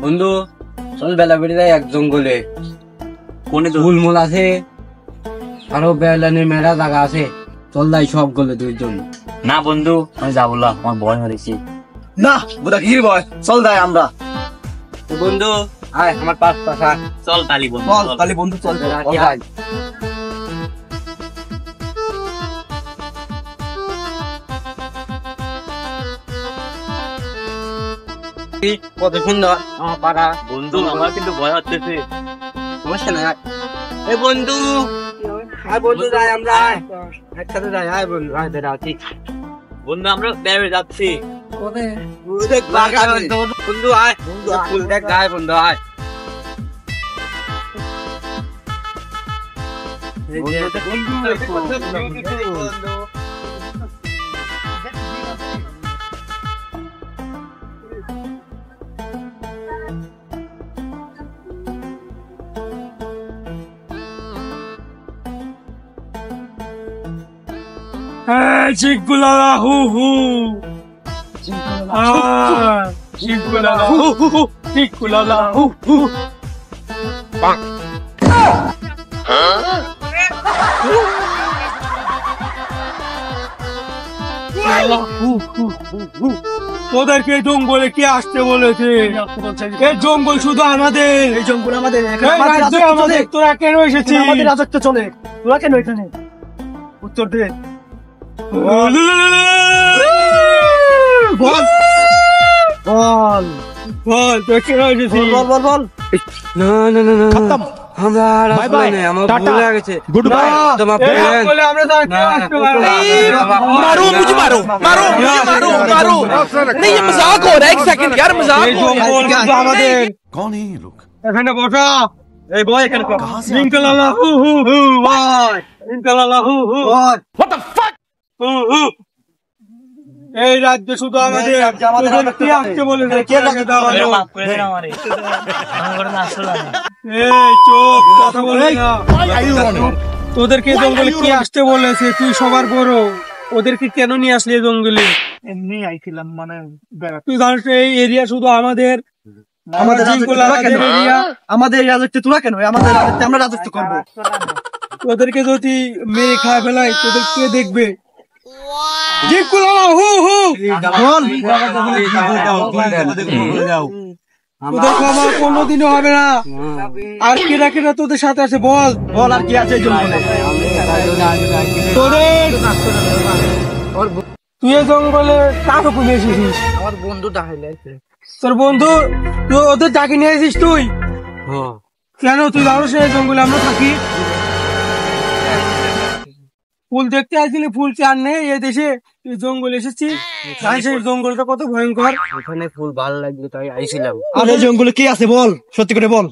বন্ধু চল বেলা বেড়ে যায় এক জঙ্গলে কোনে ফুলমূল আছে আরো বেলানের মেলা জায়গা আছে চল যাই সব গলে দুইজন। না বন্ধু আমি যাবো না, আমার ভয় হয়েছে। না বুড়া কি ভয়, চল যাই আমরা। বন্ধু আয় আমার পাশ পাশা চল তালি বন্ধু, চল তালি বন্ধু চল। কত সুন্দর আমার পাড়া। বন্ধু আমার কিন্তু ভয় হচ্ছে। সমস্যা নাই এ বন্ধু, আয় বন্ধু যাই আমরা একসাথে যাই। আয় বন্ধু আয় বেড়া ঠিক বন্ধু আমরা বেড়ে যাচ্ছি। বন্ধু আয় ফুল দেখ গায়ে বন্ধু আয়। Chingulala hu hu. Chingulala hu hu. Chingulala hu hu. Bang. তোদেরকে জঙ্গলে কে আসতে বলেছে? এই জঙ্গল শুধু আমাদের, এই জঙ্গল আমাদের, আমাদের। তোরা কেন এসেছিস? আমাদের রাজত্ব চলে, তোরা কেন এখানে? উত্তর দে। বল বল বল তুই কেন এসেছিস? বল বল বল। না না না না আমরা আর আসলে না, আমার ভুল হয়ে গেছে। Good bye. তোমার ফ্রেন্ড বলে আমরা তো কেউ আসতে পারবো না। मारो मुझे मारो मारो मुझे मारो मारो नहीं ये मजाक हो रहा है एक सेकंड यार मजाक এই हो रहा জঙ্গল শুধু আমাদের। कौन है ये लोग? এখানে বসা। এই বয় এখানে কর। ইনকালালা হু হু হু ভাই, ইনকালালা হু হু व्हाट द फक হু হু। এই রাজ্য শুধু আমাদের। তোদের কে আসতে বলেছে? কে তাকে দাঁড়ালো? মাফ করে দেন আমারে, আমার ঘরে না আসলো না। এই চুপ, কথা বলবি না। তোদেরকে জঙ্গলে কে আসতে বলেছে? তুই সবার বড়, ওদেরকে কেন নিয়ে আসলি এই জঙ্গলে? এমনি আইছিলাম মানে তুই জানিস এই এরিয়া শুধু আমাদের। আমাদের জঙ্গল রাজত্ব আমাদের কেন? এরিয়া। আমাদের রাজত্ব তোরা কেন? আমাদের রাজত্ব আমরা রাজত্ব করবো। তোদেরকে যদি মেরে খায় ফেলাই তোদের কে দেখবে? হু হু। তোদের ক্ষমা কোনোদিনও হবে না। আর কেনা কেনা তোদের সাথে আছে বল বল আর কি আছে এই জঙ্গলে? তোদের। তুই এই জঙ্গলে কার উপরে এসেছিস? আমার বন্ধু ডাইলে তোর বন্ধু? তুই ওদের ডাকে নিয়ে এসেছিস তুই? কেন তুই জানিস এই জঙ্গলে আমরা থাকি? ফুল দেখতে আসছিলি, ফুল চার নেই এই দেশে, তুই জঙ্গলে এসেছিস। জানিস এই জঙ্গলটা কত ভয়ঙ্কর? ওখানে ফুল ভালো লাগলো তাই আইছিলাম। আর এই জঙ্গলে কি আছে বল, সত্যি করে বল।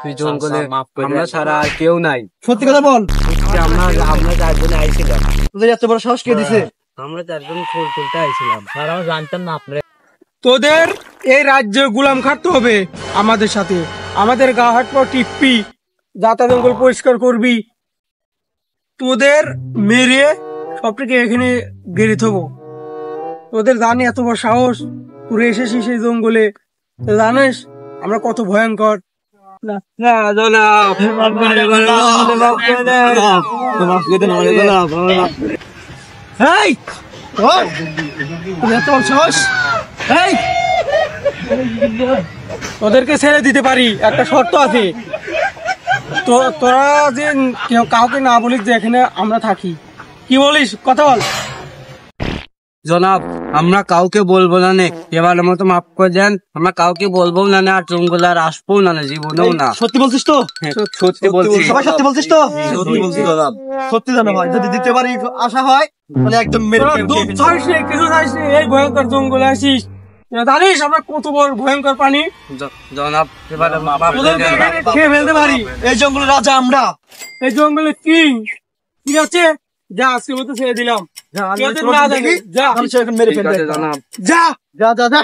তুই জঙ্গলে আমরা ছাড়া আর কেউ নাই। সত্যি কথা বল। আমরা চারজনে আইছিলাম। তোদের এত বড় সাহস কে দিছে? আমরা চারজন ফুল তুলতে আইছিলাম। আর আমরা জানতাম না আপনারা। তোদের এই রাজ্যে গোলাম খাটতে হবে আমাদের সাথে। আমাদের গা হাত পা টিপবি, যাতা জঙ্গল পরিষ্কার করবি। তোদের মেরে সবটাকে এখানে গেড়ে থবো। তোদের জানি এত বড় সাহস, তুই এসেছিস এই জঙ্গলে। তো জানিস আমরা কত ভয়ঙ্কর। এই ওই, তোদের এত বড় সাহস? এই তোদেরকে ছেড়ে দিতে পারি, একটা শর্ত আছে। তো তোরা যে কেউ কাউকে না বলিস যে এখানে আমরা থাকি। কি বলিস? কথা বল। জনাব আমরা কাউকে বলবো না নে, এবারের মতো মাফ করে দেন। আমরা কাউকে বলবো না, আর জঙ্গলে আর আসবো না, জীবনেও না। সত্যি বলছিস তো? সত্যি বলছি। সবাই সত্যি বলছিস তো? সত্যি বলছি জনাব। সত্যি জানো ভাই, যদি দ্বিতীয়বার আশা হয় তাহলে একদম মেরে তোরা ফেলবো। দুধ ছাড়িস নে, কিছু ছাড়িস নে, এই ভয়ঙ্কর জঙ্গলে আসিস। জানিস আমরা কত বড় ভয়ঙ্কর প্রাণী? জনাব এবারে মাফ করে তোদেরকে দেন। এখানে খেয়ে ফেলতে পারি। এই জঙ্গলের রাজা আমরা। এই জঙ্গলে কিং। ঠিক আছে, যা আজকে মতো ছেড়ে দিলাম। কেউ যেন না জানে। যা তাহলে সে এখন মেরে ঠিক ফেলবে। আছে জনাব। যা যা যা যা।